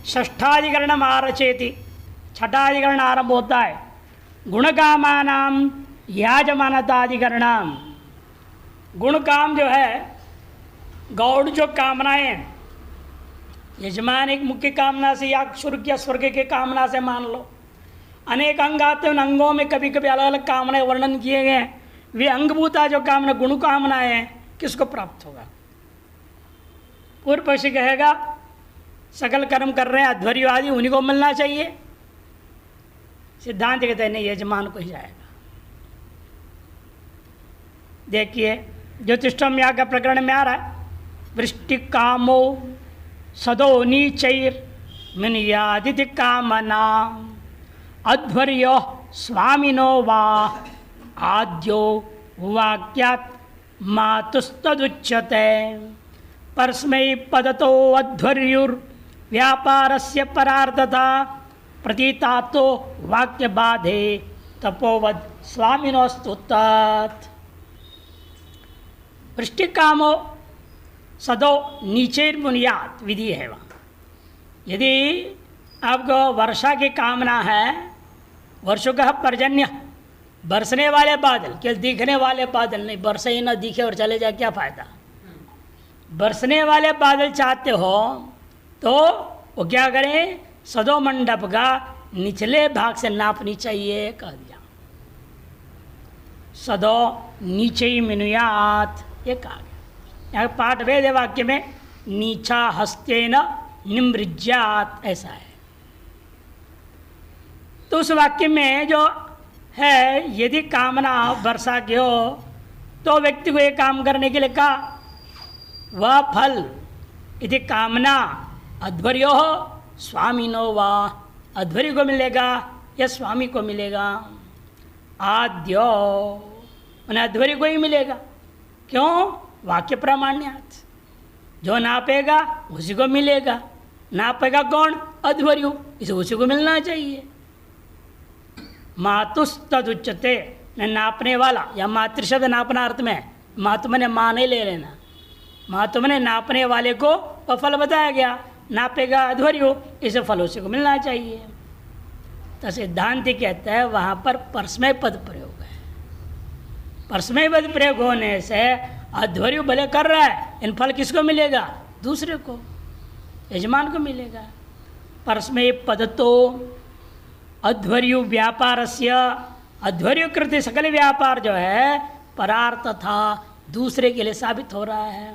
षष्ठाधिकरणम आरचेति, छठाधिकरण आरंभ होता है। गुणकामानाम याजमानताधिकरणम, गुण काम जो है, गौड़ जो कामनाएं, यजमान एक मुख्य कामना से या शुर्ग या स्वर्ग के कामना से मान लो, अनेक अंग आते हैं, उन अंगों में कभी कभी अलग अलग कामनाएं वर्णन किए गए हैं। वे अंगभूता जो कामना गुण कामनाएं हैं, किसको प्राप्त होगा? पूर्व पक्षी कहेगा सकल कर्म कर रहे हैं अध्वर्यु आदि, उन्हीं को मिलना चाहिए। सिद्धांत कहते हैं नहीं, यजमान को ही जाएगा। देखिए ज्योतिषम याग का प्रकरण में आ रहा है, वृष्टि कामो सदो नीचैर मिनयादिति कामना अध्वर्यो स्वामिनो वा आद्यो वाक्यात् मातुस्तदुच्यते। परस्मै पदतो अध्वर्युर व्यापारस्य परार्थता प्रतीतातो वाक्य बाधे तपोवद स्वामिनोस्तु तत्। वृष्टि कामो सदो नीचेर बुनियाद विधि है वहाँ। यदि आपको वर्षा की कामना है, वर्षों का पर्जन्य, बरसने वाले बादल, केवल दिखने वाले बादल नहीं, बरसे ही ना दिखे और चले जाए क्या फायदा। बरसने वाले बादल चाहते हो तो वो क्या करें, सदो मंडप का निचले भाग से नापनी चाहिए, कह दिया। सदो नीचे ही मिनुयात, ये कहा गया। यहाँ पाठ वेद वाक्य में नीचा हस्तेन निमृज्यात ऐसा है। तो उस वाक्य में जो है, यदि कामना वर्षा की हो तो व्यक्ति को एक काम करने के लिए कहा, वह फल यदि कामना अध्वर्यो हो स्वामिनो वा, अध्वर्य को मिलेगा या स्वामी को मिलेगा। आद्यो उन्हें अध्वर्य को ही मिलेगा। क्यों? वाक्य प्रामाण्यात, जो नापेगा उसी को मिलेगा। नापेगा कौन? अध्वर्यु, इसे उसी को मिलना चाहिए। मातुस्तदुच्यते, नापने वाला, या मातृशब्द नापना अर्थ में, मातु ने माँ नहीं ले लेना, मातु ने नापने वाले को वह फल बताया गया। नापेगा अध्वर्यु, इसे फल उसी को मिलना चाहिए। तो सिद्धांत कहता है वहाँ पर परस्मय पद प्रयोग है। परस्मय पद प्रयोग होने से अध्वर्यु भले कर रहा है, इन फल किसको मिलेगा? दूसरे को, यजमान को मिलेगा। परस्मय पद तो अध्वर्यु व्यापारस्य, अध्वर्यु कृत सकल व्यापार जो है परार्थ था दूसरे के लिए साबित हो रहा है।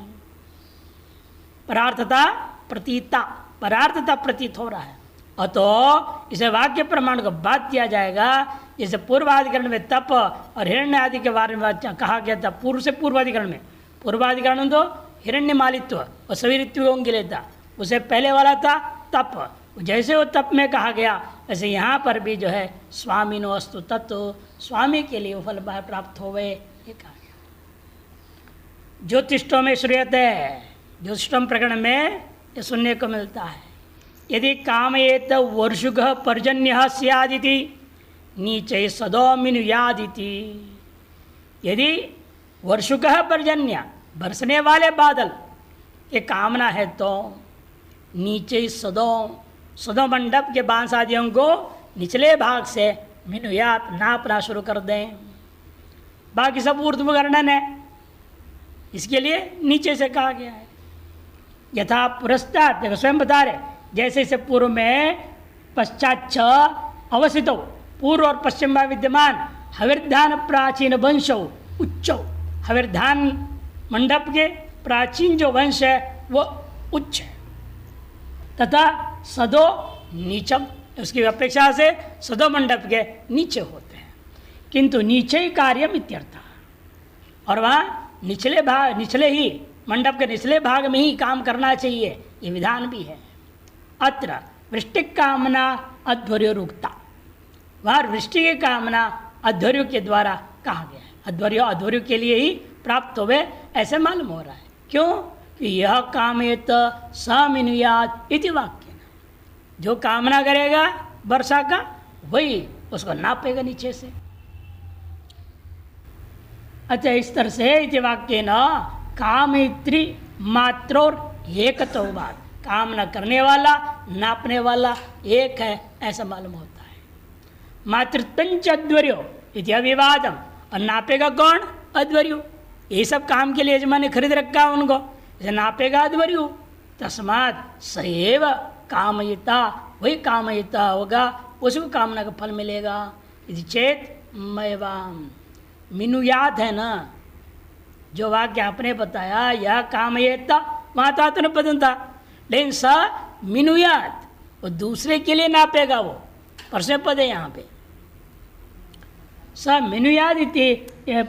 परार्थता प्रतीता, परार्थता प्रतीत हो रहा है। अतो इसे वाक्य प्रमाण को बात दिया जाएगा। जैसे पूर्वाधिकरण में तप और हिरण्य आदि के बारे में कहा गया था, पूर्व से पूर्वाधिकरण में। पूर्वाधिकरण तो हिरण्य मालित्व और सभी ऋतुओं के लिए था, उसे पहले वाला था तप। जैसे वो तप में कहा गया, वैसे यहाँ पर भी जो है स्वामिनो अस्तु तत्व, स्वामी के लिए वो फल प्राप्त होवे, ये कहा गया। ज्योतिष्टों में श्रूयते है, ज्योतिष्टम प्रकरण में ये सुनने को मिलता है। यदि कामयेत वर्षुक पर्जन्य स्यादिति नीचे सदोमिनुयादिति। यदि वर्षुक पर्जन्य, बरसने वाले बादल ये कामना है तो नीचे सदो मंडप के बांस आदियों को निचले भाग से मिनुयात नापना शुरू कर दें। बाकी सब ऊर्ध्व वर्णन है, इसके लिए नीचे से कहा गया है। यथा पुरस्तात्, देखो स्वयं बता रहे, जैसे से पूर्व में पश्चात अवस्थित, पूर्व और पश्चिम में विद्यमान हविर्धान प्राचीन वंश उच्च, हविर्धान मंडप के प्राचीन जो वंश है वो उच्च है, तथा सदो नीचम, उसकी अपेक्षा से सदो मंडप के नीचे होते हैं। किंतु नीचे ही कार्यम इत्यर्थ, और वहाँ निचले भाग, निचले ही मंडप के निचले भाग में ही काम करना चाहिए, ये विधान भी है। अत्र वृष्टि कामना अध्वर्यो रुक्ता, वहाँ वृष्टि की कामना अध्वर्यो के द्वारा कहा गया है। अध्वर्यो के लिए ही प्राप्त होवे ऐसे मालूम हो रहा है। क्यों? कि यह कामेत समिनुयात इति वाक्य, जो कामना करेगा वर्षा का वही उसको नापेगा नीचे से। अच्छा, इस तरह से इति वाक्य न कामेत्री मात्रोर एकत्ववाद, कामना करने वाला नापने वाला एक है ऐसा मालूम होता है। मातृत्वंच अध्वर्यो इति अविवादम, और नापेगा कौन? अध्वर्यु। ये सब काम के लिए यजमान ने खरीद रखा है उनको, इसे नापेगा अध्वर्यु। तस्मात् सएव कामयिता, वही कामयिता होगा, उसको कामना का फल मिलेगा। यदि चेत मैवाम, मीनू याद है ना जो वाक्य आपने बताया, यह कामयिता वहाँ तो न पदन था, लेकिन स मीनुयात वो दूसरे के लिए नापेगा, वो परस्मै पद है यहाँ पे। स मीनुयाद इति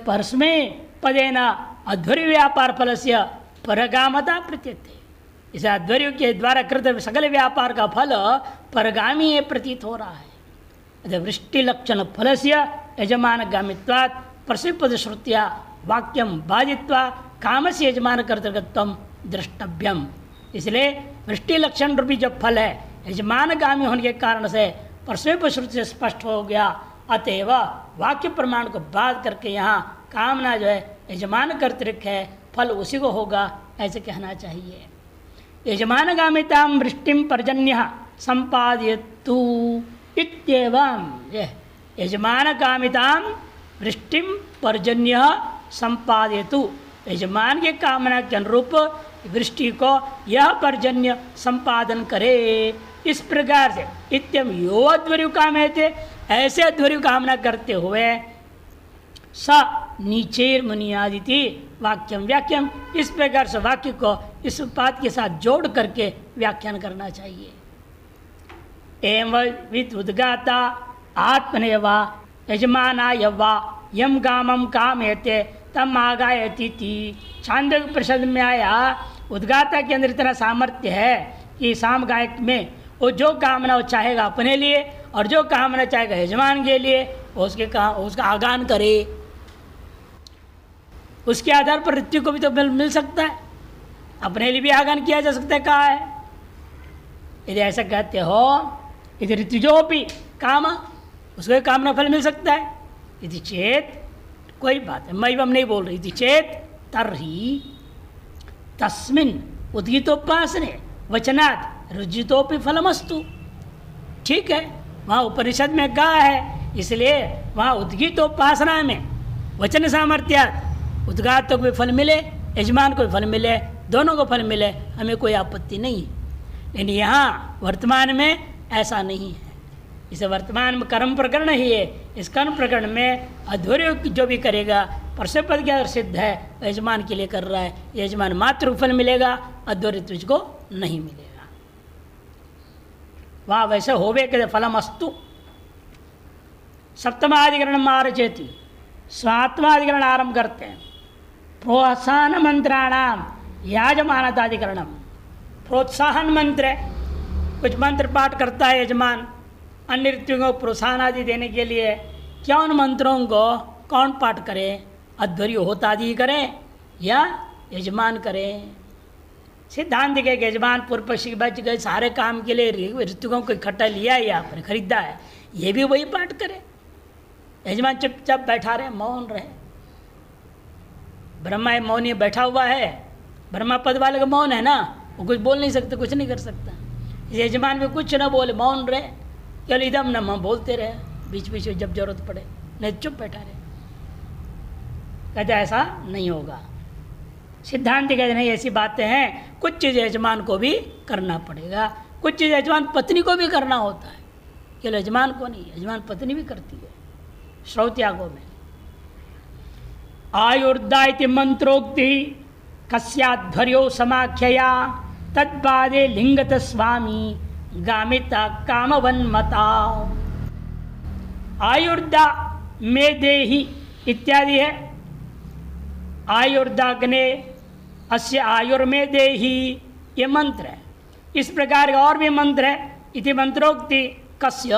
परस्मै पदेन अध्वर्य व्यापार फल से परगामता प्रतीयते। इसे अध्वर्य के द्वारा कृत सकल व्यापार का फल परगामी प्रतीत हो रहा है। वृष्टि लक्षण फल से यजमान गामित्वात् परस्मैपद श्रुत्या वाक्यम बाधित्वा काम से यजमान कर्तृत्वम द्रष्टव्यम। इसलिए वृष्टि लक्षण रूपी जो फल है यजमान गामी होने के कारण से परस्मैपद श्रुति से स्पष्ट हो गया। अतएव वाक्य प्रमाण को बाध करके यहाँ कामना जो है यजमान कर्तृक है, फल उसी को होगा ऐसे कहना चाहिए। यजमान गामिताम वृष्टिम पर्जन्य संपादयतु इत्येवं, यजमान कामिताम वृष्टिम पर्जन्य संपादयतु, यजमान के कामना के अनुरूप वृष्टि को यह पर्जन्य संपादन करे। इस प्रकार से इत्यम यो अध्वर्यु कामयते, ऐसे अध्वर्यु कामना करते हुए स नीचेर मुनियादिति वाक्यम व्याख्यम, इस प्रकार से वाक्य को इस उत्पाद के साथ जोड़ करके व्याख्यान करना चाहिए। एवं विद उद्गाता आत्मनेवा यजमानाय वा यम गामम कामयते तम आगायति। छांदोग्य परिषद में आया उद्गाता के अंदर इतना सामर्थ्य है कि साम गायक में वो जो कामना वो चाहेगा अपने लिए और जो कामना चाहेगा यजमान के लिए उसका आगान करे। उसके आधार पर ऋतु को भी तो मिल सकता है, अपने लिए भी आगान किया जा सकता है। कहा है यदि ऐसा कहते हो यदि ऋतुजो भी काम, उसको कामना फल मिल सकता है। यदि चेत कोई बात है, मैं नहीं बोल रही थी, चेत तरही तस्मिन उद्गीतोपासने वचनात् रुजितोपि फलमस्तु। ठीक है, वहाँ उपनिषद में कहा है, इसलिए वहाँ उद्गीतोपासना में वचन सामर्थ्यात् उद्गात को भी फल मिले, यजमान को भी फल मिले, दोनों को फल मिले, हमें कोई आपत्ति नहीं है। लेकिन यहाँ वर्तमान में ऐसा नहीं है। इसे वर्तमान में कर्म प्रकरण ही है। इस कर्म प्रकरण में अध्वर्य जो भी करेगा परस्मैपद के सिद्ध है, यजमान के लिए कर रहा है, यजमान मात्र फल मिलेगा, अध्वर्य तुझको नहीं मिलेगा। वहाँ वैसे होवे के फलम अस्तु। सप्तमाधिकरण आरचेति, स्वात्माधिकरण आरंभ करते हैं। प्रोत्साहन मंत्राणाम याजमानताधिकरणम, प्रोत्साहन मंत्र है, कुछ मंत्र पाठ करता है यजमान अन्य ऋतुओं को प्रोत्साहन आदि देने के लिए। क्या उन मंत्रों को कौन पाठ करे? अध्वर्य होता आदि करें या यजमान करें? सिद्धांत के यजमान पूर्व पक्षी बच गए, सारे काम के लिए ऋतुओं को इकट्ठा लिया है, आपने खरीदा है, ये भी वही पाठ करे। यजमान चुपचाप बैठा रहे, मौन रहे। ब्रह्मा मौनी बैठा हुआ है, ब्रह्मा पद वाले का मौन है ना, वो कुछ बोल नहीं सकते, कुछ नहीं कर सकता। यजमान भी कुछ ना बोले, मौन रहे, केवल इदम न बोलते रहे, बीच बीच में जब जरूरत पड़े, नहीं चुप बैठा रहे। कहते ऐसा नहीं होगा। सिद्धांत कहते नहीं, ऐसी बातें हैं, कुछ चीज़ यजमान को भी करना पड़ेगा, कुछ चीज़ यजमान पत्नी को भी करना होता है, केवल यजमान को नहीं, यजमान पत्नी भी करती है। श्रौत्यागों में आयुर्दा इति मंत्रोक्ति कस्याध्वर्यो समाख्यया तत्पादे लिंगत स्वामी गामिता कामवन्मता। आयुर्दा में देहि इत्यादि है। आयुर्दाग्ने अस्य आयुर्में देहि, ये मंत्र है। इस प्रकार का और भी मंत्र है। इति मंत्रोक्ति कस्य,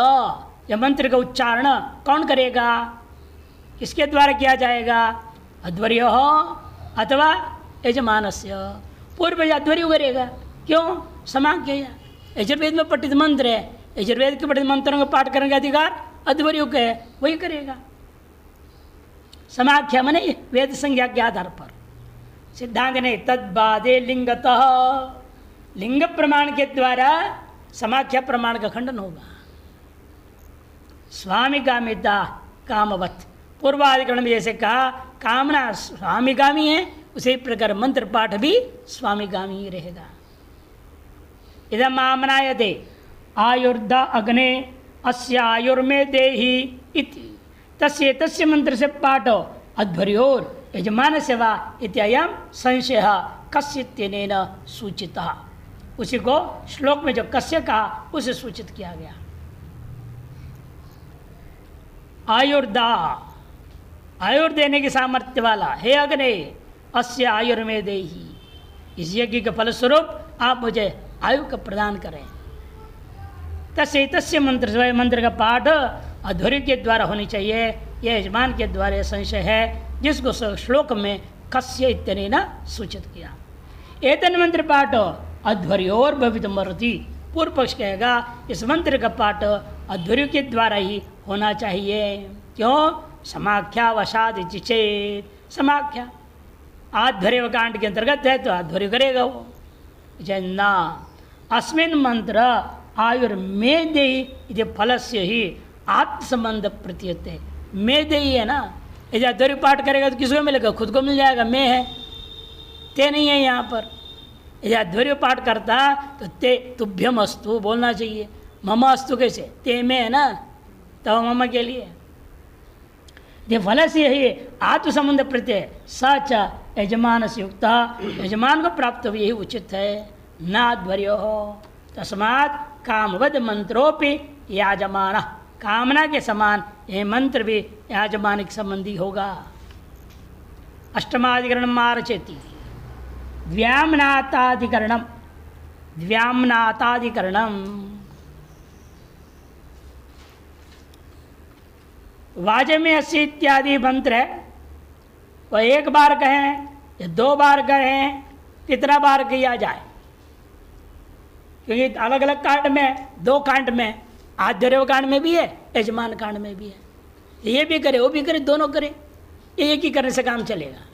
यह मंत्र का उच्चारण कौन करेगा, किसके द्वारा किया जाएगा? अध्वर्य हो अथवा यजमानस्य। पूर्व अध्वर्य करेगा, क्यों? समाख्य यजुर्वेद में पठित मंत्र है, यजुर्वेद के पठित मंत्रों का पाठ करने का अधिकार अध्वर्य का है, वही करेगा। समाख्या मने वेद संज्ञा के आधार पर। सिद्धांत ने तद्बादे लिंगतः, लिंग प्रमाण के द्वारा समाख्या प्रमाण का खंडन होगा। स्वामिगामिता कामवत, पूर्वाधिकरण में जैसे कहा कामना स्वामिगामी है, उसी प्रकार मंत्र पाठ भी स्वामिगामी ही रहेगा। इदम आमनायते आयुर्दा अग्ने अस्य आयुर्मे देहि इति तस्य तस्य मंत्र से पाठो अध्वर्योर यजमान सेवा इत्ययम संशय कस्यत्यनेन सूचितः। उसी को श्लोक में जो कस्य कहा उसे सूचित किया गया। आयुर्दा, आयुर देने की सामर्थ्य वाला, हे अग्नि अस्य आयुर्मे देहि, इस यज्ञ के फलस्वरूप आप मुझे आयु का प्रदान करें। तस्य तस्य मंत्र, मंत्र का पाठ अध्वर्य के द्वारा होनी चाहिए, यह यजमान के द्वारा संशय है, जिसको श्लोक में कस्य इत्यनेन सूचित किया। एतन मंत्र पाठ अध्वर्योर भवितुमर्हति, पूर्व पक्ष कहेगा इस मंत्र का पाठ अध्वर्य के द्वारा ही होना चाहिए। क्यों? समाख्या वशाद चेत, समाख्या आध्वर्य कांड के अंतर्गत है तो आध्वर्य करेगा वो। ना अस्मिन मंत्र आयुर्मेदेहि इति फलस्य ही आत्मसंबंध प्रतीयते। मेदेही है ना, यदि अध्वर्य पाठ करेगा तो किसको मिलेगा? खुद को मिल जाएगा। मैं है, ते नहीं है यहाँ पर। यदि अध्वर्य पाठ करता तो ते तुभ्यम अस्तु बोलना चाहिए। मम अस्तु कैसे? ते में है ना, तो मम के लिए ये फल से ही आत्मसंबंध प्रत्यय सच यजमान से युक्त, यजमान को प्राप्त हो यही उचित है। नाध्वर्यो हो तस्मात् कामवद मंत्रोपि याजमान, कामना के समान यह मंत्र भी याजमानिक संबंधी होगा। अष्टमाधिकरण मारचेती व्यामनाताधिकरणम, व्यामनाताधिकरणम वाजे में अस्सी इत्यादि मंत्र है, वह एक बार कहें या दो बार कहें, कितना बार किया जाए, क्योंकि अलग अलग कांड में, दो कांड में, आध्वर्य कांड में भी है, यजमान कांड में भी है। ये भी करे वो भी करे, दोनों करे, एक ही करने से काम चलेगा।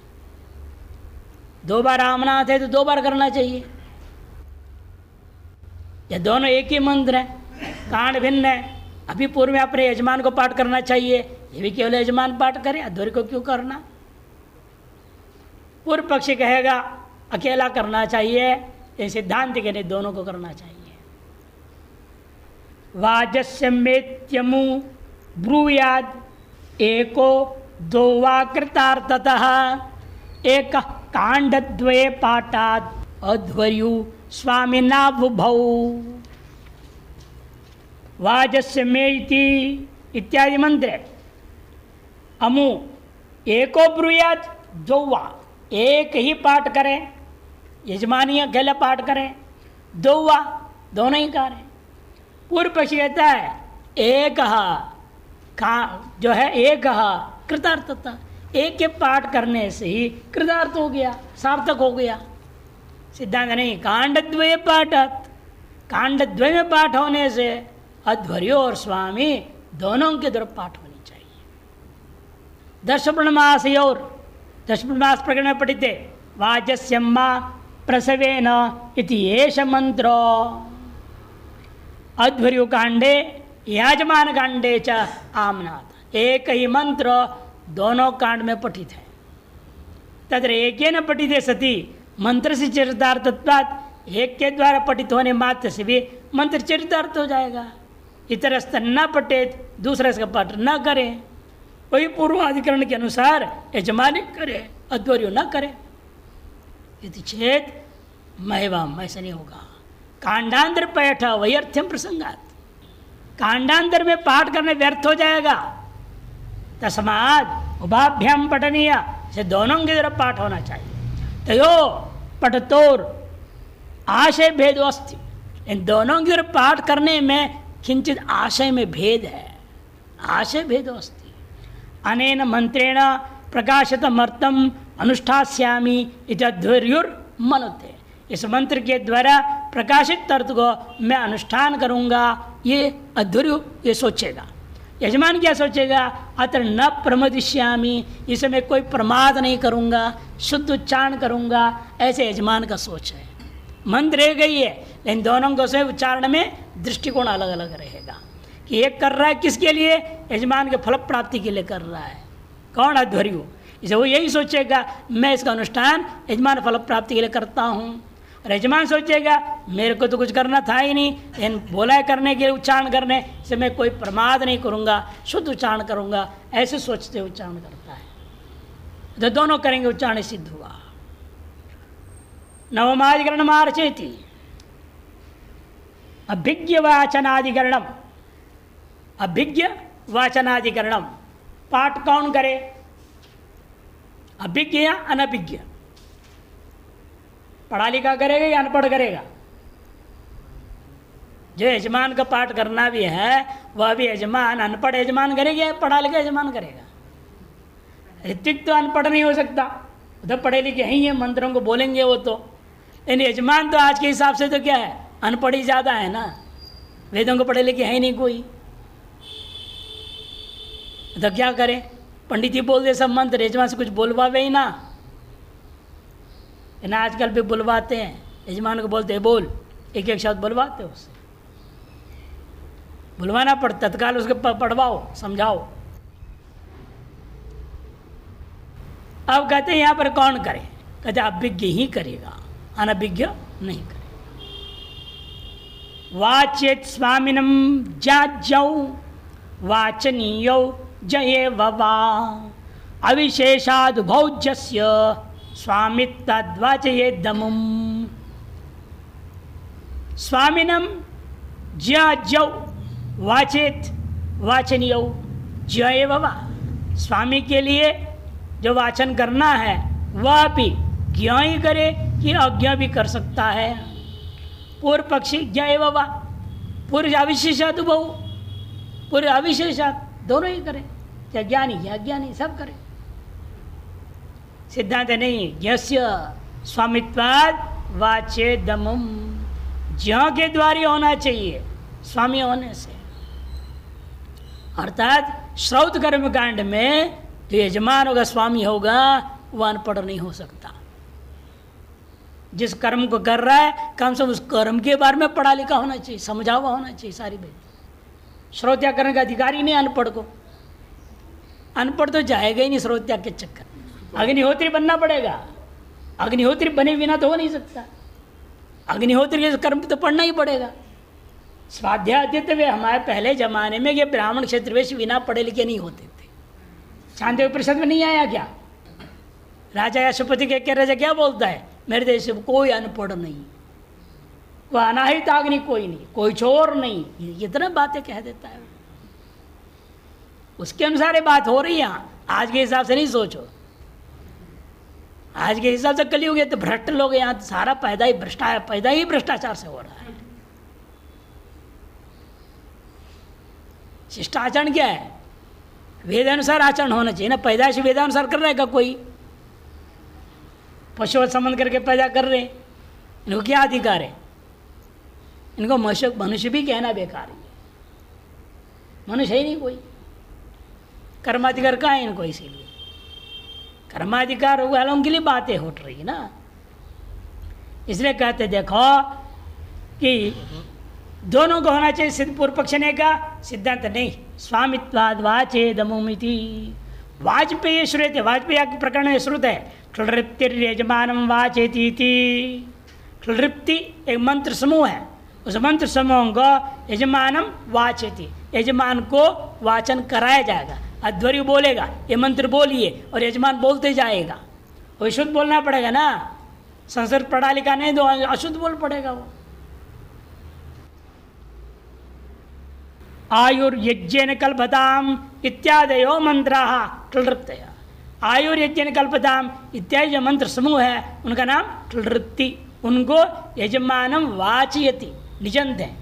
दो बार आमनाथ है तो दो बार करना चाहिए, या दोनों एक ही मंत्र है, कांड भिन्न है। अभी पूर्व में अपने यजमान को पाठ करना चाहिए, ये भी केवल यजमान पाठ करे, अध्वर्य को क्यों करना? पूर्व पक्षी कहेगा अकेला करना चाहिए, ये सिद्धांत के लिए दोनों को करना चाहिए। वाजस्य मेत्यमु ब्रूयाद एको दो वा कृतार्थतः एक कांडद्वये पाठाद अध्वर्यु स्वामिना बुभौ। वाजस्य मेति इत्यादि मंत्र अमु एको ब्रूयाद दो वा, एक ही पाठ करें, यजमानी अकेला पाठ करें, दो वा दोनों ही करें। पूर्व पक्षी कहता है एक का जो है एक कृतार्थता, एक के पाठ करने से ही कृतार्थ हो गया, सार्थक हो गया। सिद्धांत नहीं, कांडद्वय पाठात, कांडद्वय में पाठ होने से अध्वर्यो और स्वामी दोनों के द्वारा पाठ होनी चाहिए। दशपूर्णमास और दशपूर्णमास प्रकरण में पढ़िते वाजस्यम्मा प्रसवेन इति एष मंत्रो अध्वर्यो कांडे याजमान कांडे च आमनाथ। एक ही मंत्र दोनों कांड में पठित है। तत्र एक न पठित सती मंत्र से चरितार्थत्वात्, एक के द्वारा पठित होने मात्र से भी मंत्र चरितार्थ हो जाएगा। इतर स्तर न पठेत, दूसरे का पाठ न करें, वही पूर्वाधिकरण के अनुसार यजमानी करे, अध्वर्यो न करे। यदि चेत महवाम, ऐसा नहीं होगा। कांडांतर पैठ वैर्थ्यम प्रसंगात, कांडांतर में पाठ करने व्यर्थ हो जाएगा। तस्माद उभाभ्याम पठनीय, से दोनों की तरफ पाठ होना चाहिए। तयो पठतोर आशय भेद अस्ति, इन दोनों की तरफ पाठ करने में किंचित आशय में भेद है, आशय भेद अस्ति। अनेन मंत्रेण प्रकाशितमर्थम अनुष्ठास्यामि इति अध्वर्युर्मनुते, इस मंत्र के द्वारा प्रकाशित अर्थ को मैं अनुष्ठान करूंगा, ये अध्वर्यु ये सोचेगा। यजमान क्या सोचेगा? अत्र न प्रमदिष्यामि, इसमें कोई प्रमाद नहीं करूंगा, शुद्ध उच्चारण करूंगा, ऐसे यजमान का सोच है। मंत्र एक ही है, लेकिन दोनों को से उच्चारण में दृष्टिकोण अलग अलग रहेगा कि एक कर रहा है किसके लिए, यजमान के फल प्राप्ति के लिए कर रहा है। कौन अध्वर्यु, इसे वो यही सोचेगा मैं इसका अनुष्ठान यजमान फल प्राप्ति के लिए करता हूँ, और यजमान सोचेगा मेरे को तो कुछ करना था ही नहीं, लेकिन बोला है करने के लिए उच्चारण करने से मैं कोई प्रमाद नहीं करूँगा, शुद्ध उच्चारण करूँगा, ऐसे सोचते उच्चारण करता है। तो दोनों करेंगे उच्चारण सिद्ध हुआ। नवमाधिकरण मार्चेति अभिज्ञ वाचनाधिकरणम, अभिज्ञ वाचनाधिकरणम पाठ कौन करे, अभिज्ञ या अनभिज्ञ, पढ़ा लिखा करेगा या अनपढ़ करेगा। जो यजमान का पाठ करना भी है वह भी यजमान अनपढ़ यजमान करेगा या पढ़ा लिखा यजमान करेगा। ऋत्विक तो अनपढ़ नहीं हो सकता, उधर पढ़े लिखे ही है, मंत्रों को बोलेंगे वो तो, लेकिन यजमान तो आज के हिसाब से तो क्या है, अनपढ़ ही ज़्यादा है ना, वेदों को पढ़े लिखे है ही नहीं कोई, तो क्या करें, पंडित ही बोल दे सब मंत्र, यजमान से कुछ बोलवावे ही ना। आजकल भी बुलवाते हैं, यजमान को बोलते हैं बोल, एक एक शब्द बुलवाते हैं, उससे बुलवाना पड़ता, तत्काल उसको पढ़वाओ समझाओ। अब कहते हैं यहाँ पर कौन करे, कहते अभिज्ञ ही करेगा, अनभिज्ञ नहीं करेगा। वाचेत स्वामिनम जाज्यौ वाचनीयौ जये ववा अविशेषादुभौज्यस्य स्वामित्वाद्वाचयेदमुम। स्वामिनम ज्ञौ वाचेत वाचनीयौ जये ववा, स्वामी के लिए जो वाचन करना है वह भी ज्ञ ही करे कि अज्ञ भी कर सकता है। पूर्व पक्षी ज्ञ ववा, पूर्व अविशेषात बहु, पूर्व अविशेषात दोनों ही करे, चाहे ज्ञानी या अज्ञानी सब करे। सिद्धांत नहीं, यस्य स्वामित्वाद वाचेदमुम, ज्ञ के द्वारा होना चाहिए स्वामी होने से। अर्थात श्रौत कर्म कांड में जो यजमान होगा स्वामी होगा वह अनपढ़ नहीं हो सकता। जिस कर्म को कर रहा है कम से कम उस कर्म के बारे में पढ़ा लिखा होना चाहिए, समझा हुआ होना चाहिए सारी बात। श्रोत्या करने का अधिकारी नहीं अनपढ़ को, अनपढ़ तो जाएगा ही नहीं श्रोत्या के चक्कर। अग्निहोत्री बनना पड़ेगा, अग्निहोत्री बने बिना तो हो नहीं सकता, अग्निहोत्री के कर्म तो पढ़ना ही पड़ेगा। स्वाध्याय वे हमारे पहले जमाने में ये ब्राह्मण क्षेत्रवेश बिना पढ़े लिखे नहीं होते थे। चांदोग्य परिषद में नहीं आया क्या, राजा या सुपति के राजा क्या बोलता है, मेरे देश में कोई अनपढ़ नहीं, कोई अनाहित अग्नि कोई नहीं, कोई चोर नहीं, इतना बातें कह देता है। उसके अनुसार ये बात हो रही है। यहाँ आज के हिसाब से नहीं सोचो, आज के हिसाब से कलयुग है तो भ्रष्ट लोग यहाँ सारा पैदा ही भ्रष्टाचार से हो रहा है। शिष्टाचरण क्या है, वेदानुसार आचरण होना चाहिए ना। पैदाइश वेदानुसार कर रहेगा, कोई पशुवत संबंध करके पैदा कर रहे, इनको क्या अधिकार है? इनको मनुष्य भी कहना बेकार है, मनुष्य ही नहीं कोई। कर्माधिकार कहाँ है इनको, इसीलिए कर्माधिकार वालों के लिए बातें हो रही ना। इसलिए कहते देखो कि दोनों को होना चाहिए। सिद्ध पूर्व पक्ष ने कहा, सिद्धांत नहीं, स्वामित्वाद वाचेदमुमिति। वाजपेयी श्रुत, वाजपेयी के प्रकरण में श्रुत है, क्लृप्तिर्यजमानम वाचेति। क्लृप्ति एक मंत्र समूह है, उस मंत्र समूह को यजमानम वाचेति, यजमान को वाचन कराया जाएगा। अध्वर्यु बोलेगा ये मंत्र बोलिए और यजमान बोलते जाएगा। वो शुद्ध बोलना पड़ेगा ना, संस्कृत पढ़ा लिखा नहीं तो अशुद्ध बोल पड़ेगा वो। आयुर्यज्ञेन कल्पताम इत्यादयो मंत्राः क्लृप्तया। आयुर्यज्ञेन कल्पताम इत्यादि जो मंत्र समूह है उनका नाम क्लृप्ति, उनको यजमानम वाचयति निजंत है।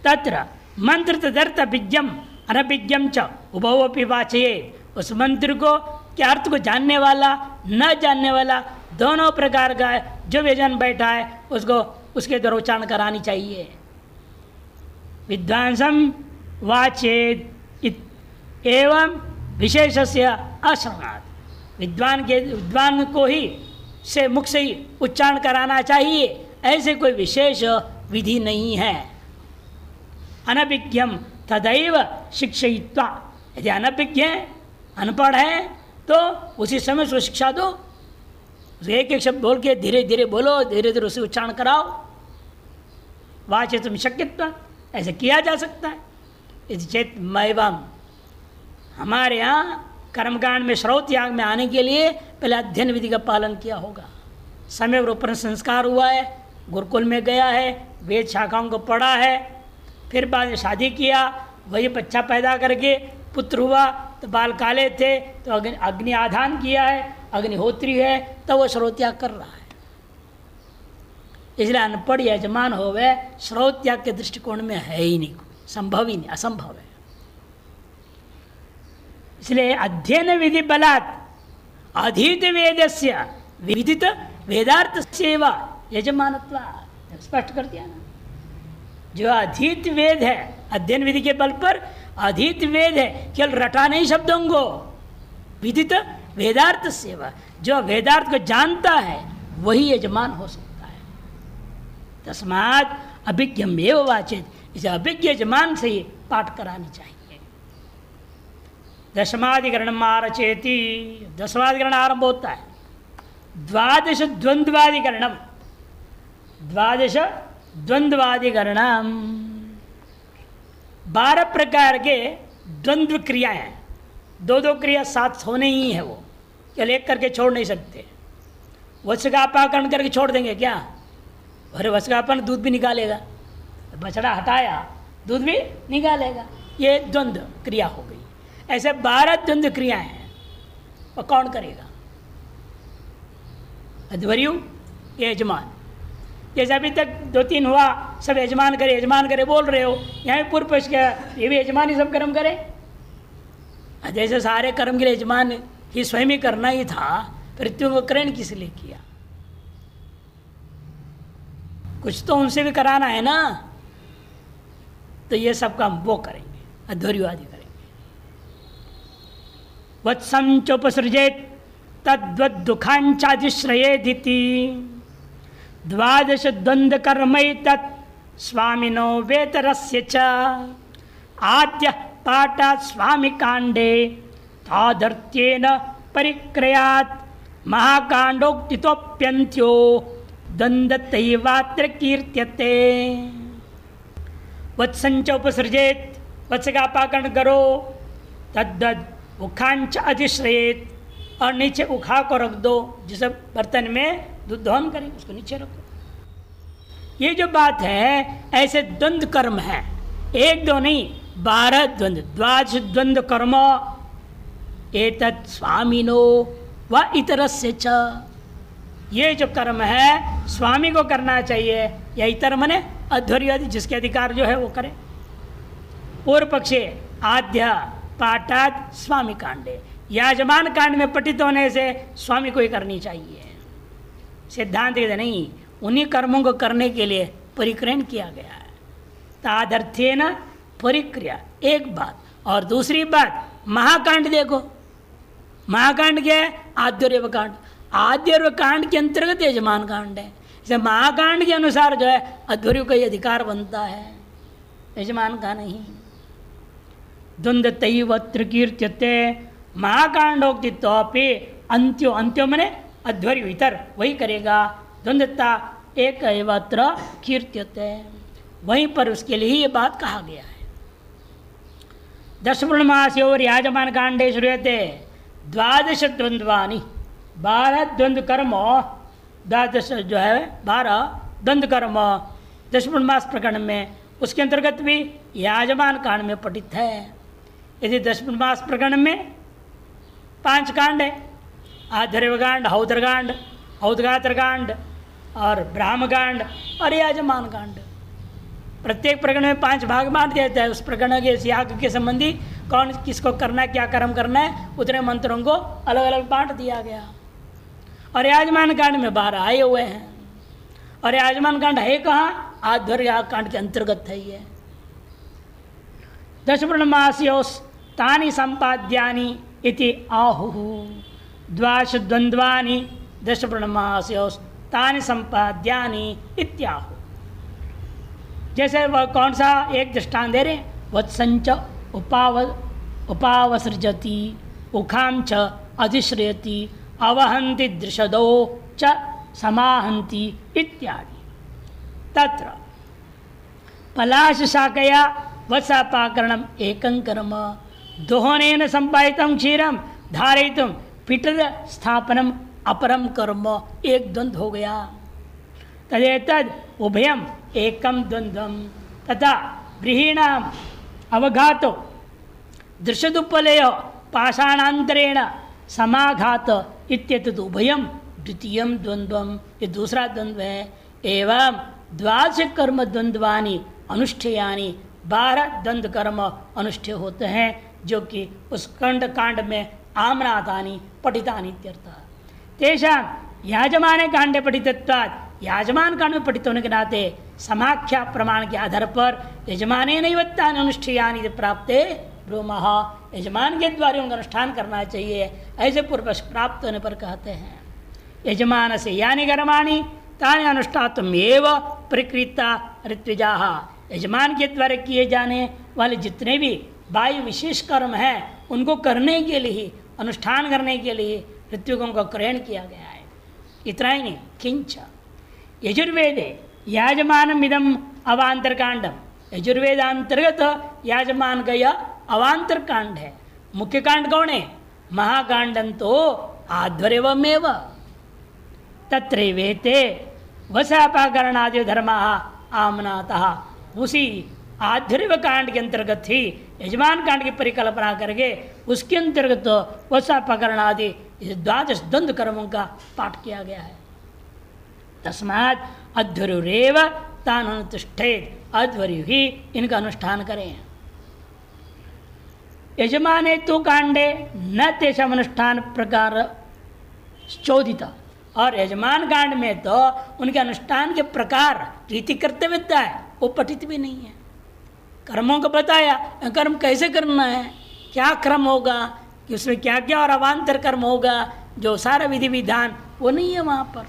तत्र मंत्र तदर्थ अभिज्ञम अनभिज्ञम च उभौ अपि वाचये। उस मंत्र को के अर्थ को जानने वाला न जानने वाला दोनों प्रकार का जो व्यजन बैठा है उसको उसके द्वारा उच्चारण करानी चाहिए। विद्वांसम वाचेत एवं विशेषस्य अश्रवणात्, विद्वान को ही से मुख से ही उच्चारण कराना चाहिए, ऐसे कोई विशेष विधि नहीं है। अनभिज्ञम तदैव शिक्षयित्वा, यदि अनभिज्ञ है, अनपढ़ है, तो उसी समय उसको शिक्षा दो। उसे एक एक शब्द बोल के धीरे धीरे बोलो, धीरे धीरे उसे उच्चारण कराओ। वाचितुम शक्यत्वा, ऐसे किया जा सकता है। यदि चेत मैवम, हमारे यहाँ कर्मकांड में श्रौत याग में आने के लिए पहले अध्ययन विधि का पालन किया होगा। समय रूपण संस्कार हुआ है, गुरुकुल में गया है, वेद शाखाओं को पढ़ा है, फिर बाद में शादी किया, वही बच्चा पैदा करके पुत्र हुआ, तो बाल काले थे तो अग्नि आधान किया है, अग्निहोत्री है, तो वो श्रौत याग कर रहा है। इसलिए अनपढ़ यजमान हो वह श्रौत याग के दृष्टिकोण में है ही नहीं, संभव ही नहीं, असंभव है। इसलिए अध्ययन विधि बलात् अधीत वेदस्य विदित वेदार्थ सेवा यजमानत्वा, स्पष्ट कर दिया ना। जो अधीत वेद है, अध्ययन विधि के बल पर अधीत वेद है, केवल रटा नहीं शब्दों को, विदित वेदार्थ सेवा, जो वेदार्थ को जानता है वही यजमान हो सकता है। तस्मात् अभिज्ञमेव वाचित, इसे अभिज्ञ यजमान से ही पाठ करानी चाहिए। दशमाधिकरण आरचेति, दशमाधिकरण आरंभ होता है। द्वादश द्वंद्वाधिकरणम, द्वादश द्वंद्वाधिकरणम, 12 प्रकार के द्वंद्व क्रियाएं, दो दो क्रिया साथ होने ही है, वो केवल एक करके छोड़ नहीं सकते। वत्सगापाकरण करके छोड़ देंगे क्या? अरे वत्सगापन दूध भी निकालेगा, बछड़ा हटाया दूध भी निकालेगा, ये द्वंद्व क्रिया हो गई। ऐसे 12 द्वंद्व क्रियाएं हैं, और कौन करेगा? अध्वर्यु, यजमान। जैसे अभी तक 2-3 हुआ, सब यजमान करे बोल रहे हो, यहाँ भी पूर्व पक्ष क्या, ये भी यजमान ही सब कर्म करे? जैसे सारे कर्म के लिए यजमान ही स्वयं ही करना ही था, फिर तुम करण किस लिए किया? कुछ तो उनसे भी कराना है ना, तो ये सब काम वो करेंगे, अध्वर्यु आदि करेंगे। वत्सं चोपसृजेत तद्वद्दुखांचादिश्रयेदिति, द्वादश द्वंद्व कर्मैतत् स्वामिनो वेतरस्य च, आद्य पाठात् स्वामी कांडे तादर्थ्येन परिक्रयात् महाकांडोक्तितोप्यन्त्यो द्वंद्वतैवात्र कीर्त्यते। वत्संच उपसृजेत, वत्स का अपाकरण करो, तद्वद उखांच अधिश्रयेत, और नीचे उखा को रख दो, जिस बर्तन में दूध दोहन करेंगे उसको नीचे रखो। ये जो बात है, ऐसे द्वंद्व कर्म है, 1-2 नहीं, 12 द्वंद्व, द्वादश द्वंद्व कर्म, एतत् स्वामिनो व इतरस्य च, ये जो कर्म है स्वामी को करना चाहिए, या इतर मने अध्वर्यु आदि, जिसके अधिकार जो है वो करे। पूर्व पक्षे आद्य पाठात् स्वामी कांडे, यजमान कांड में पठित होने से स्वामी को ही करनी चाहिए। सिद्धांत कहते नहीं, उन्हीं कर्मों को करने के लिए परिक्रयण किया गया है। तादर्थ्येन परिक्रिया, एक बात। और दूसरी बात, महाकांड देखो, महाकांड क्या है? आद्यर्व कांड। आद्यर्व कांड के अंतर्गत यजमान कांड है। इसे महाकांड के अनुसार जो है अध्वर्यु का अधिकार बनता है, यजमान का नहीं। द्वंद्वतैवत्र कीर्त्यते, महाकांडोक्तित्वापि अंत्यो, अंत्यो मने अध्वर्यु इतर, वही करेगा। द्वंद्वता एक एवत्र कीर्त्यते, वहीं पर उसके लिए ही ये बात कहा गया है। दशपूर्णमास और याजमान कांडे श्रूयते द्वादश द्वंद्वानि, 12 द्वंद्व कर्म, द्वादश जो है 12 द्वंद्व कर्म दशपूर्णमास प्रकरण में, उसके अंतर्गत भी याजमान कांड में पठित है। यदि दशपूर्णमास प्रकरण में 5 कांड है, आधर्वकांड, हौदरकांड, औदगात्रकांड और ब्राह्मकांड और याजमान कांड। प्रत्येक प्रकरण में 5 भाग बांट दिया जाता है। उस प्रकरण के याग के संबंधी कौन किसको करना है, क्या कर्म करना है, उतने मंत्रों को अलग अलग बांट दिया गया। और याजमान कांड में 12 आए हुए हैं। और याजमान कांड है कहाँ? आध्वर्य कांड के अंतर्गत है ये। दशपूर्णमास्योस् तानि संपाद्यानि इति आहुः, द्वादश द्वंद्वानि दशप्रणमास्योस्तानि संपाद्यानि इत्याहु। जैसे वह कौन सा एक दृष्टांत दे रहे, वत्संच उपावसृजति उखाम च अधिश्रयति अवहन्ति दृषदो च समाहन्ति इत्यादि। तत्र पलाश शाकया वत्सापाकरणम एकं कर्म दोहनेन संपादितं क्षीरम धारयितुम पिटर स्थापनम अपरम कर्म, एक द्वंद्व हो गया। तदेतद उभयम एकम द्वंद्वम तथा गृहीणाम अवघातो दृश्यदुपलय पाषाणांतरेण समाघात इत्येतद् उभयम द्वितीयम द्वंद्वम, ये दूसरा द्वंद्व है। एवं द्वादश कर्म द्वंद्वानि अनुष्ठेयानि, 12 द्वंद्व कर्म अनुष्ठेय होते हैं जो कि उस कांड में आम्नातानि पठितानि इत्यर्थः। तेषां याजमाने कांडे पठितत्वात्, याजमान कांड में पठित होने के नाते समाख्या प्रमाण के आधार पर यजमाने नैव तानि अनुष्ठेयानि प्राप्ते ब्रूमः, यजमान के द्वारा उनका अनुष्ठान करना चाहिए, ऐसे पूर्व प्राप्त होने पर कहते हैं। यजमान से यानि कर्माणि तानि अनुष्ठातुम् एव प्रकृता ऋत्विजाः, यजमान के द्वारा किए जाने वाले जितने भी वायु विशेष कर्म हैं उनको करने के लिए, अनुष्ठान करने के लिए ऋत्विकों का ग्रहण किया गया है। इतना ही नहीं, किंच यजुर्वेदे याजमानम इदम अवांतर कांडम, यजुर्वेदांतर्गत याजमान का यह अवांतर कांड है। मुख्य कांड कौन है? महाकांडं तो आध्वर्यवमेव तत्रैवेते वसापाकरणादि धर्माः आमनातः, उसी आध्वर्य कांड के अंतर्गत ही यजमान कांड की परिकल्पना करके उसके अंतर्गत वसापाकरणादि द्वादश द्वंद्व कर्मों का पाठ किया गया है। तस्मात् अध्वर्युरेव तान् अनुतिष्ठेत्, अध्वर्यु ही इनका अनुष्ठान करें। यजमाने तो कांडे न तेषाम् अनुष्ठान प्रकार चोदित, और यजमान कांड में तो उनके अनुष्ठान के प्रकार रीति कर्तव्यता है वो पठित भी नहीं है। कर्मों को बताया, कर्म कैसे करना है, क्या क्रम होगा, कि उसमें क्या क्या और अवान्तर कर्म होगा, जो सारा विधि विधान वो नहीं है वहाँ पर।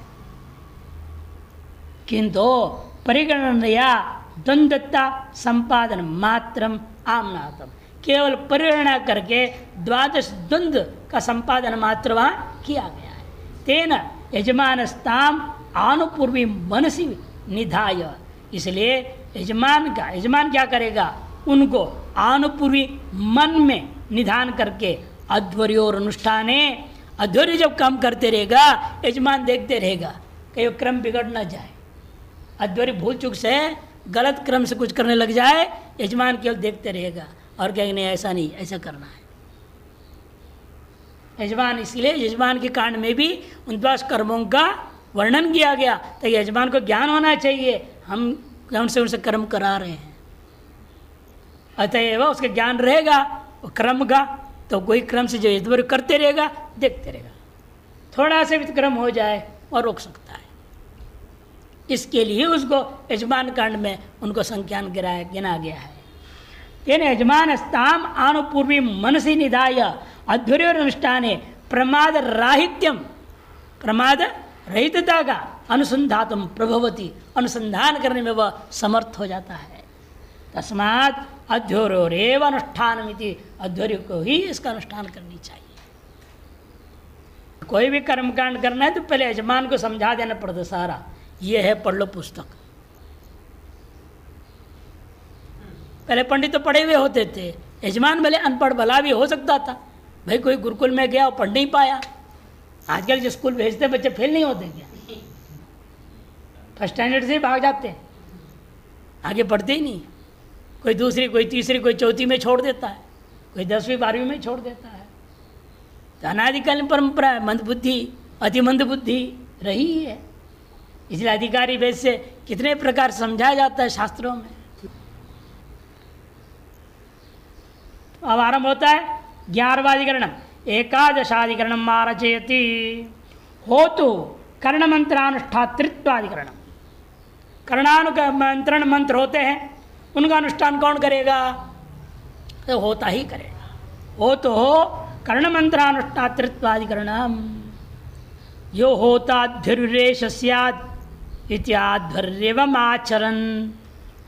किंतु परिगणनया द्वंद्वता संपादन मात्रम आमनातम, केवल परिगणना करके द्वादश द्वंद्व का संपादन मात्र वहाँ किया गया है। तेन यजमानस्ताम आनुपूर्वी मनसी निधाय, इसलिए यजमान क्या करेगा, उनको आनुपूर्वी मन में निधान करके अध्वर्योर अनुष्ठाने, अध्वर्य जब काम करते रहेगा यजमान देखते रहेगा कहीं क्रम बिगड़ न जाए। अध्वर्य भूल चूक से गलत क्रम से कुछ करने लग जाए, यजमान केवल देखते रहेगा और कहेंगे नहीं ऐसा नहीं, ऐसा करना है। यजमान, इसलिए यजमान के कांड में भी उन 12 कर्मों का वर्णन किया गया, तो यजमान को ज्ञान होना चाहिए हम कौन से उनसे कर्म करा रहे हैं। अतएव उसका ज्ञान रहेगा क्रम का, तो कोई क्रम से जो यजमान करते रहेगा देखते रहेगा, थोड़ा सा भी क्रम हो जाए और रोक सकता है। इसके लिए उसको यजमान कांड में उनको संज्ञान गिना गया है। तेन यजमान स्ताम आनुपूर्वी मनसी निधाय अध्वर्योनुष्ठाने प्रमाद राहित्यम, प्रमाद रहितता का अनुसंधातुम प्रभवती, अनुसंधान करने में वह समर्थ हो जाता है। तस्मात् अध्वर्योरेव अनुष्ठानमिति, अध्वर्य को ही इसका अनुष्ठान करनी चाहिए। कोई भी कर्मकांड करना है तो पहले यजमान को समझा देना पड़ता सारा, ये है पढ़ लो पुस्तक। पहले पंडित तो पढ़े हुए होते थे, यजमान भले अनपढ़ भला भी हो सकता था, भाई कोई गुरुकुल में गया और पढ़ नहीं पाया। आजकल जो स्कूल भेजते बच्चे फेल नहीं होते क्या, फर्स्ट स्टैंडर्ड से ही भाग जाते हैं, आगे पढ़ते ही नहीं। कोई दूसरी, कोई तीसरी, कोई चौथी में छोड़ देता है, कोई 10वीं 12वीं में छोड़ देता है। तो अनादिकालीन परंपरा है, मंदबुद्धि, अति मंदबुद्धि रही है। इसलिए अधिकारी वेद से कितने प्रकार समझाया जाता है शास्त्रों में। अब आरंभ होता है 11वाधिकरणम, एकादशाधिकरणम आरचयति होतु कर्णमंत्रानुष्ठातृत्वाधिकरणम। कर्णानुमंत्रण मंत्र होते हैं, उनका अनुष्ठान कौन करेगा, तो होता ही करेगा। हो तो हो कर्णमंत्रानुष्ठातृत्वाधिकरणम, यो होताध्वर्युरेष स्यात् इत्याध्वर्येवमाचरन्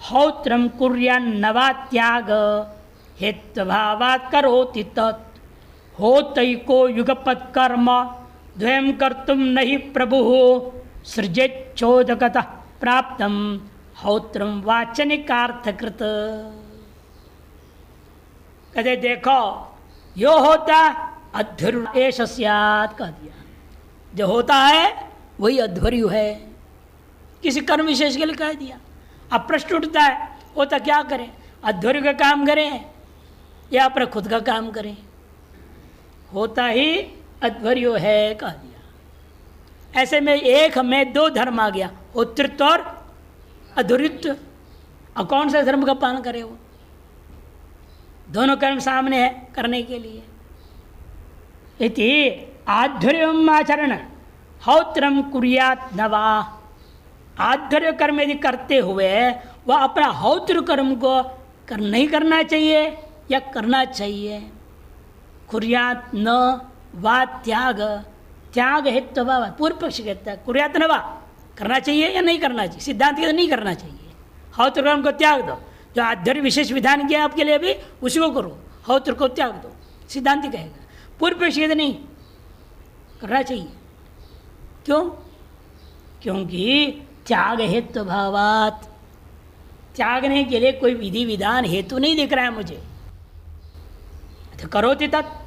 हौत्रं कुर्यान्नवा त्याग हेत्वभावात् करोति तत् होतैको युगपत् कर्म द्वयं कर्तुं नहि प्रभुः सृजेच्छोदकतः प्राप्तं हौत्रं वाचनिकार्थकृत। कहते देखो यो होता अध्वर्यु एष स्यात् कह दिया, जो होता है वही अध्वर्यु है, किसी कर्म विशेष के लिए कह दिया। अब प्रश्न उठता है होता क्या करें, अध्वर्यु का काम करें या अपने खुद का काम करें? होता ही अध्वर्यु है कह दिया। ऐसे में एक में दो धर्म आ गया, होतृत्व और अध्वर्युत्व। और कौन सा धर्म का पालन करे वो? दोनों कर्म सामने है करने के लिए। इति आध्वर्यम आचरण हौत्रम कुर्यात् नवा। आध्वर्य कर्म यदि करते हुए वह अपना हौत्र कर्म को नहीं करना चाहिए या करना चाहिए। कुर्यात् न वा त्याग, त्याग हेतु पूर्व पक्ष कहता है कुर्यात् न वा, करना चाहिए या नहीं करना चाहिए। सिद्धांत के नहीं करना चाहिए, हौत्र कर्म को त्याग दो। जो आध्वर्य विशेष विधान किया आपके लिए भी उसी को करो, हौत्र को त्याग दो, सिद्धांत कहेगा। पूर्व पक्ष कहते नहीं करना चाहिए। क्यों? क्योंकि त्याग हेतु भावात, त्यागने के लिए कोई विधि विधान हेतु नहीं दिख रहा है मुझे। तो करोति तत्,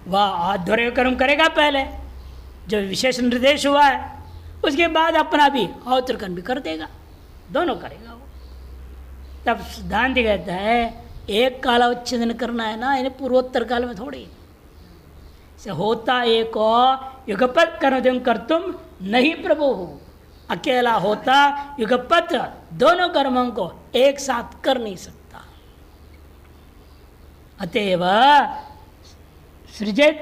वह आध्वर्य कर्म करेगा पहले जो विशेष निर्देश हुआ है, उसके बाद अपना भी हौत्र कर्म भी कर देगा, दोनों करेगा वो। तब सिद्धांत कहता है एक कालावच्छेदन करना है ना, यानी पूर्वोत्तर काल में थोड़ी से होता एक युगपत कर्म कर्तुम नहीं प्रभु। अकेला होता युगपत दोनों कर्मों को एक साथ कर नहीं सकता। अतएव सृजित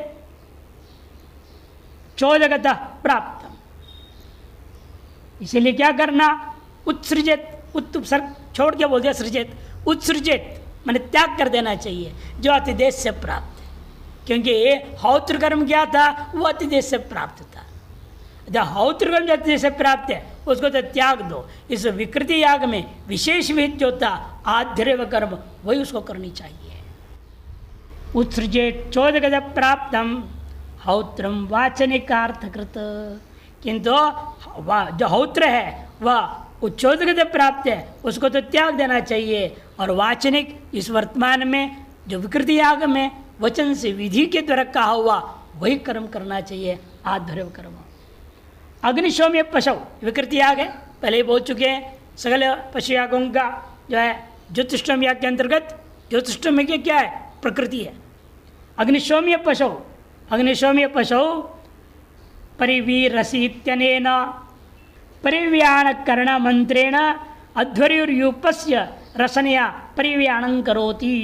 चोदगत प्राप्त, इसीलिए क्या करना, उत्सृजित, उत्सर्ग छोड़ के बोल दिया सृजित, उत्सृजित माने त्याग कर देना चाहिए जो अतिदेश से प्राप्त है। क्योंकि हौत्र कर्म क्या था, वो अतिदेश से प्राप्त था। जब हौत्र कर्म जो अतिदेश से प्राप्त है उसको तो त्याग दो। इस विकृति याग में विशेष विहित जो था आध्वर्य कर्म, वही उसको करनी चाहिए। उत्सृजित चोदगत प्राप्तम हौत्रम वाचनिकार्थकृत, किंतु जो हौत्र है वह उच्चोदगत प्राप्त है, उसको तो त्याग देना चाहिए। और वाचनिक इस वर्तमान में जो विकृति याग में वचन से विधि के द्वारा कहा हुआ वही कर्म करना चाहिए, आध्वर्य कर्म। अग्निशोम्य पशु विकृति याग है, पहले ही बोल चुके हैं। सगल पशु यागों का जो है ज्योतिष्टोम याग के अंतर्गत, ज्योतिष्टोम में क्या है, प्रकृति है। अग्निशोम्य पशु, अग्निशोम्य पशु परिवीरसीत्यनेन परिव्याण करण मंत्रेण अध्वर्युर्यूपस्य रसनया परिव्याणं करोति।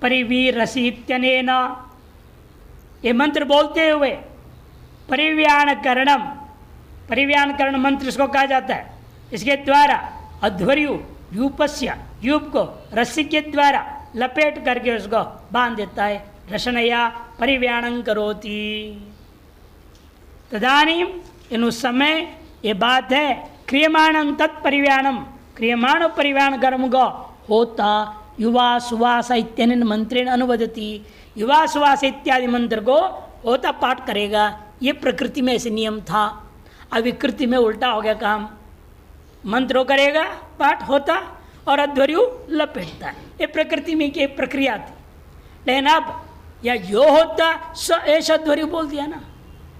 परिवीरसीत्यनेन, ये मंत्र बोलते हुए परिव्याण करणम, परिव्याण करण मंत्र इसको कहा जाता है। इसके द्वारा अध्वर्यु यूपस्य, यूप को रस्सी के द्वारा लपेट करके उसको बांध देता है। रसनया परिव्याणं करोति। तदानीम इन उस समय ये बात है क्रियमाणं तत्परिव्याणम, क्रियमाण परिव्याण कर्म को होता युवा सुवास इत्यादि मंत्रेण अनुवदति। युवा सुवास इत्यादि मंत्र को होता पाठ करेगा। ये प्रकृति में ऐसे नियम था, अब विकृति में उल्टा हो गया काम। मंत्रों करेगा पाठ होता और अध्वर्यु लपेटता है। ये प्रकृति में की प्रक्रिया थी। लेकिन अब या यो होता स ऐसा अध्वर्यु बोल दिया ना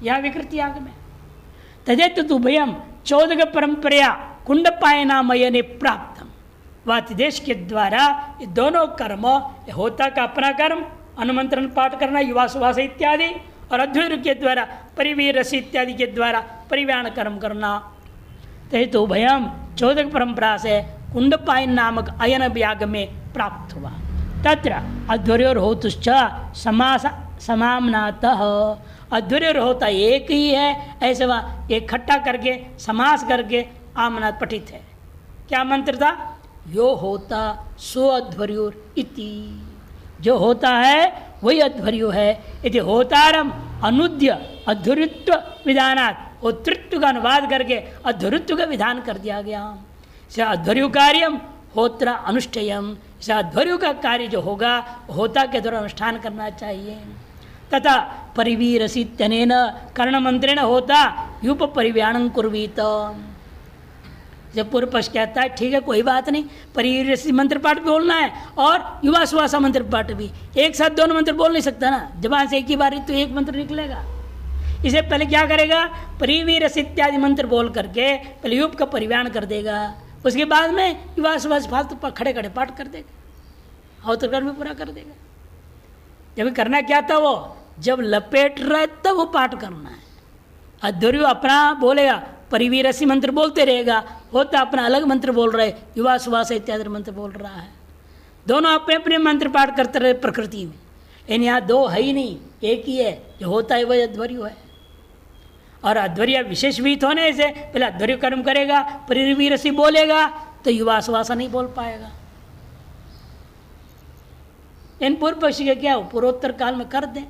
यहाँ विकृति याग में। तजेत तु भयम चौदक परंपरा कुंडपायनामयने प्राप्तम। वातिदेश के द्वारा ये दोनों कर्म, होता का अपना कर्म अनुमंत्रण पाठ करना युवा सुवास इत्यादि, और अध्वर्यु के द्वारा परिवीर रसी इत्यादि के द्वारा परिव्याण कर्म करना। तो भयम चौदक परंपरा से कुंडपायन नामक अयन याग में प्राप्त हुआ। तत्र अध्वर्योर होतुश्च समास समाम्नातः, अध्वर्योर होता एक ही है, ऐसे वह इकट्ठा करके समास करके आमनात पठित है। क्या मंत्र था? यो होता सो अध्वर्योर इति। जो होता है वही अध्वर्यो है। यदि होतारम अनुद्य अध्वरित्व विधानात्, होतृत्व का अनुवाद करके अध्वरित्व का विधान कर दिया गया। अध्वर्यु कार्यम होत्र अनुष्ठेयम, अध्वर्यु का कार्य जो होगा होता के द्वारा अनुष्ठान करना चाहिए। तथा परिवीरसित्यनेन कर्णमंत्रेण होता यूप परिव्याणं कुर्वीत। जब पूर्व पक्ष कहता है ठीक है कोई बात नहीं, परिवीरसी मंत्र पाठ भी बोलना है और युवा सुवासा मंत्र पाठ भी, एक साथ दोनों मंत्र बोल नहीं सकता ना, जबान से एक ही बारी तो एक मंत्र निकलेगा। इसे पहले क्या करेगा, परिवीरस इत्यादि मंत्र बोल करके पहले युप का परिव्याण कर देगा, उसके बाद में युवा सुवास फालतू खड़े खड़े पाठ कर देगा, अवतरण भी पूरा कर देगा। जब करना क्या था वो, जब लपेट रहे तब वो पाठ करना है। अध्वर्यु अपना बोलेगा, परिवीरसी मंत्र बोलते रहेगा, होता अपना अलग मंत्र बोल रहे, युवा सुवास इत्यादि मंत्र बोल रहा है। दोनों अपने अपने मंत्र पाठ करते रहे प्रकृति में, लेकिन यहाँ दो है ही नहीं, एक ही है, जो होता है वह अध्वर्यु है। और अध्वर्य विशेष विहित होने से पहले अध्वर्यु कर्म करेगा, परिवीरसी बोलेगा तो युवा सुवासा नहीं बोल पाएगा। इन पूर्व पक्षी के क्या पूर्वोत्तर काल में कर दें।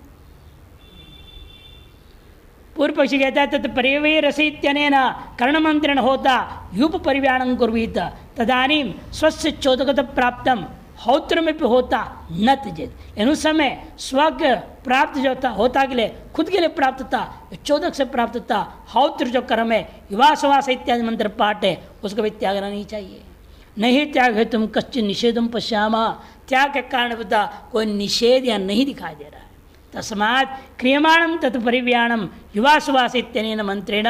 पूर्व पक्षी कहता है तत् परिवीरसीत्यनेन कर्णमंत्रेण होता यूप परिव्याणं कुर्वीत तदानीं स्वस्य चोदकत प्राप्तम हौत्रमेपि होता न त्यजेत। उस समय स्व के प्राप्त जो था होता के लिए खुद के लिए प्राप्त था, चोदक से प्राप्त था, हौत्र जो कर्म है युवा सुवास इत्यादि मंत्र पाठ है उसको भी त्यागना नहीं चाहिए। नहीं त्याग है तुम कश्चित निषेधम पश्यामा, त्याग के कारण बता कोई निषेध या नहीं दिखाई दे रहा है। तस्मात् क्रियमाणं तत् परिव्याणं युवा सुवास इत्यनेन मंत्रेण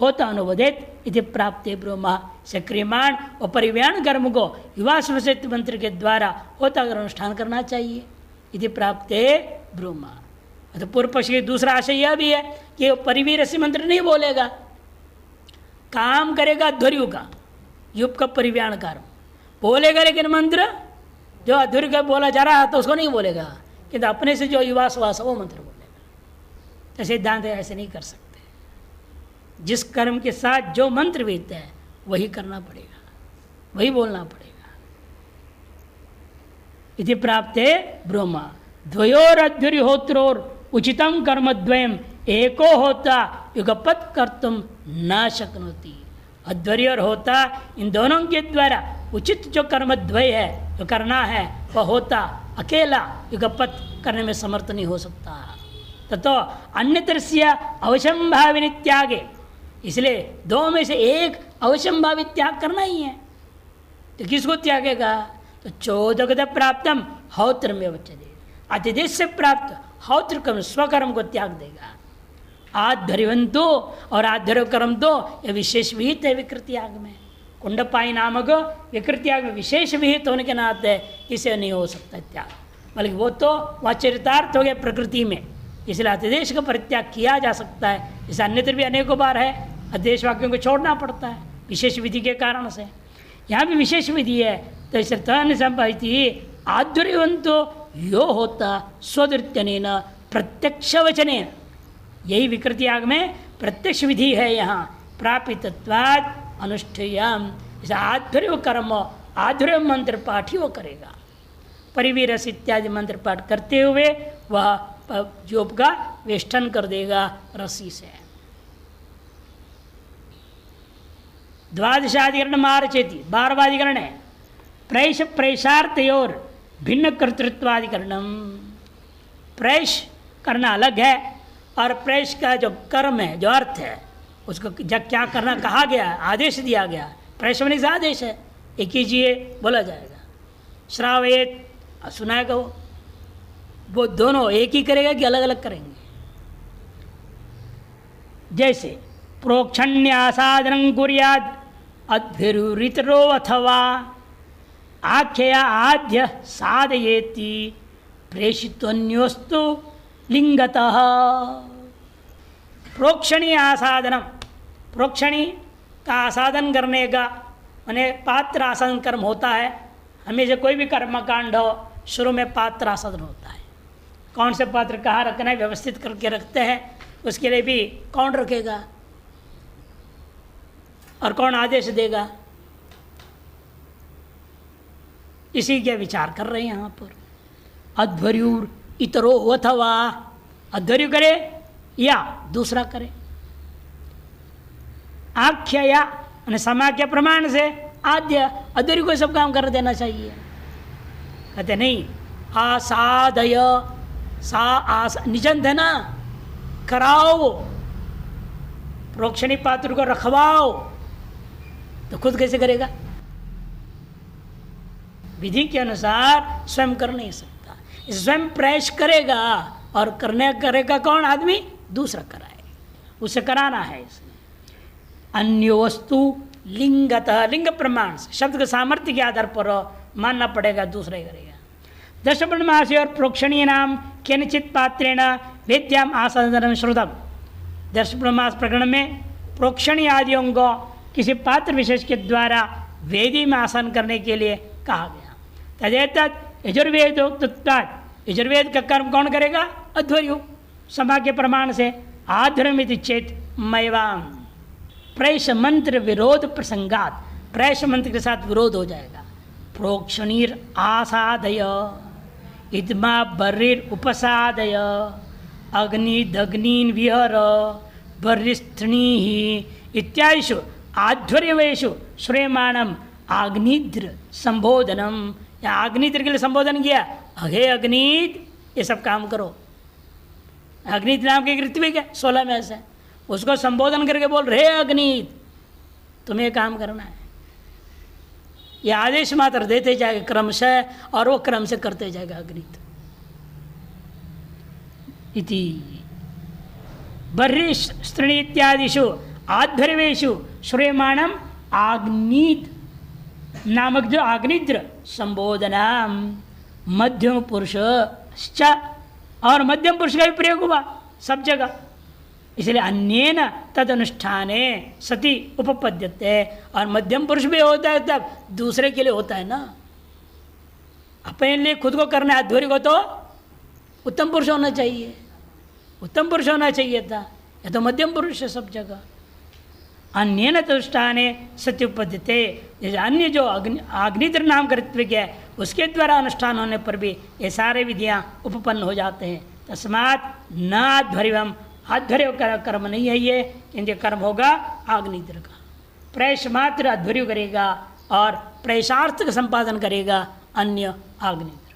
होता अनुवदेत इति प्राप्ते ब्रह्मा। से क्रियमाण और परिव्याण कर्म को युवा सुवास मंत्र के द्वारा होता कर अनुष्ठान करना चाहिए, इति प्राप्ते ब्रह्मा। तो पूर्व पक्ष की दूसरा आशय यह भी है कि परिवीरसी मंत्र नहीं बोलेगा, काम करेगा अध्वर्यु का, युप का परिव्याण कर्म बोलेगा, लेकिन मंत्र जो अध्वर्यु का बोला जा रहा है तो उसको नहीं बोलेगा, किंतु अपने से जो युवा सुवास वो मंत्र बोलेगा। तो सिद्धांत ऐसे नहीं कर सकते, जिस कर्म के साथ जो मंत्र बीतता है वही करना पड़ेगा, वही बोलना पड़ेगा। इति प्राप्ते ब्रह्मा द्वयोर अध्वर्योत्रोर उचितम कर्म द्वयम एको होता युगपत कर्तुम न शक्नोति। अध्वर्य और होता इन दोनों के द्वारा उचित जो कर्म द्वय है जो करना है वह होता अकेला युगपत करने में समर्थ नहीं हो सकता। ततो अन्यतरस्य अवश्यंभाविनी त्यागे, इसलिए दो में से एक अवश्यंभावी त्याग करना ही है। तो किसको त्यागेगा, तो चोदकत प्राप्तम हौत्र में वचदे, अतिदेश से प्राप्त हौत्र कर्म स्वकर्म को त्याग देगा। आध्वर्यवंतो और आध्वर्य कर्म तो यह विशेष विहित है विकृत्याग में। कुंडपाई नामक विकृत्याग में विशेष विहित होने के नाते इसे नहीं हो सकता त्याग, बल्कि वो तो वह चरितार्थ हो गया प्रकृति में, इसलिए अतिदेश का परित्याग किया जा सकता है। इसे अन्यत्र भी अनेकों बार है, अतिदेश वाक्यों को छोड़ना पड़ता है विशेष विधि के कारण से। यहाँ भी विशेष विधि है, तो इसे तन संभवती आध्वर्यवंतो यो होता स्वदृत्यनेन प्रत्यक्ष वचनेन, यही विकृत्याग में प्रत्यक्ष विधि है। यहाँ प्रापितत्वात् अनुष्ठेयम, इसे आध्वर्य कर्म आध्वर्य मंत्र पाठ ही वो करेगा। परिवीरस इत्यादि मंत्र पाठ करते हुए वह जोप का वेष्टन कर देगा रस्सी से। द्वादशाधिकरण मारचेति 12वां अधिकरण है प्रैश प्रैशार्थयोर भिन्न कर्तृत्वाधिकरणम। प्रैश करना अलग है और प्रैश का जो कर्म है जो अर्थ है उसको जब क्या करना कहा गया आदेश दिया गया, प्रैश होने से आदेश है, एक कीजिए बोला जाएगा, श्रावेत सुनाएगा, वो दोनों एक ही करेगा कि अलग अलग करेंगे। जैसे प्रोक्षण्यासादनं कुर्यात् अध्वर्युरितरो अथवा आख्यया आद्य साधयेति प्रेषितोऽन्योस्तु लिंगतः। प्रोक्षणी आसादनम, प्रोक्षणी का आसादन करने का माने पात्र आसादन कर्म होता है। हमेशा कोई भी कर्मकांड हो शुरू में पात्र आसादन होता है। कौन से पात्र कहाँ रखना है व्यवस्थित करके रखते हैं, उसके लिए भी कौन रखेगा और कौन आदेश देगा, इसी के विचार कर रहे हैं यहाँ पर। अध्वर्युर इतरो अथवा, अध्वर्यु करे या दूसरा करे। आख्य या समाख्य प्रमाण से आद्य अध्वर्यु को सब काम कर देना चाहिए। कहते नहीं, आसादय, सा आस निजंत है ना, कराओ, प्रोक्षणी पात्र को रखवाओ, तो खुद कैसे करेगा? विधि के अनुसार स्वयं कर नहीं सकता, स्वयं प्रयास करेगा और करने करेगा कौन आदमी? दूसरा कराए, उसे कराना है। इसमें अन्य वस्तु लिंगतः, लिंग प्रमाण से शब्द के सामर्थ्य के आधार पर मानना पड़ेगा, दूसरा ही करेगा। दशपणमासी और प्रोक्षणीय नाम केनचित पात्रेण वेद्याम आसादनम श्रुतम। दशपणमास प्रकरण में प्रोक्षणीय आदियों को किसी पात्र विशेष के द्वारा वेदी में आसन करने के लिए कहा गया। तदेतत् यजुर्वेदोक्तत्वात्, यजुर्वेद का कर्म कौन करेगा? अध्वर्यु, समाख्य प्रमाण से आध्वर्यमिति चेत मैवाम। प्रैश मंत्र विरोध प्रसंगात, प्रैश मंत्र के साथ विरोध हो जाएगा। प्रोक्षणीर आसादय, इदमा बर्रिर उपसादय, अग्निदग्नीन विहर, बर्रिस्थणी इत्यादिषु आध्वर्यवेषु श्रेयमाणम आग्निद्र संबोधनम। या आग्निद्र के लिए संबोधन किया, अघे अग्निद, ये सब काम करो। अग्निद नाम के ऋत्विक है 16 में से, उसको संबोधन करके बोल रहे अग्निद, तुम्हें काम करना है। ये आदेश मात्र देते जाएगा क्रमशः, और वो क्रम से करते जाएगा अग्निद। इति बर्हिस्त्रीणी इत्यादिषु आध्वर्यवेषु श्रूयमाणम आग्निद नामक जो आग्निद्र संबोधनाम मध्यम पुरुष, और मध्यम पुरुष का भी प्रयोग हुआ सब जगह, इसलिए अन्येन तद अनुष्ठाने सती उपपद्यते। और मध्यम पुरुष भी होता है तब दूसरे के लिए होता है ना, अपने लिए खुद को करना है। अध्वर्य को तो उत्तम पुरुष होना चाहिए, उत्तम पुरुष होना चाहिए था, यह तो मध्यम पुरुष है सब जगह। अन्येन तदुष्ठाने सत्य उपपद्यते, जैसे अन्य जो आग्निद्र नाम कर्तव्य है उसके द्वारा अनुष्ठान होने पर भी ये सारे विधियाँ उपपन्न हो जाते हैं। तस्मात् न अध्वर्यम, अध्वर्य का कर्म नहीं है ये, इनके कर्म होगा आग्निद्र का। प्रैश मात्र अध्वर्य करेगा और प्रैशार्थ का संपादन करेगा अन्य आग्निद्र।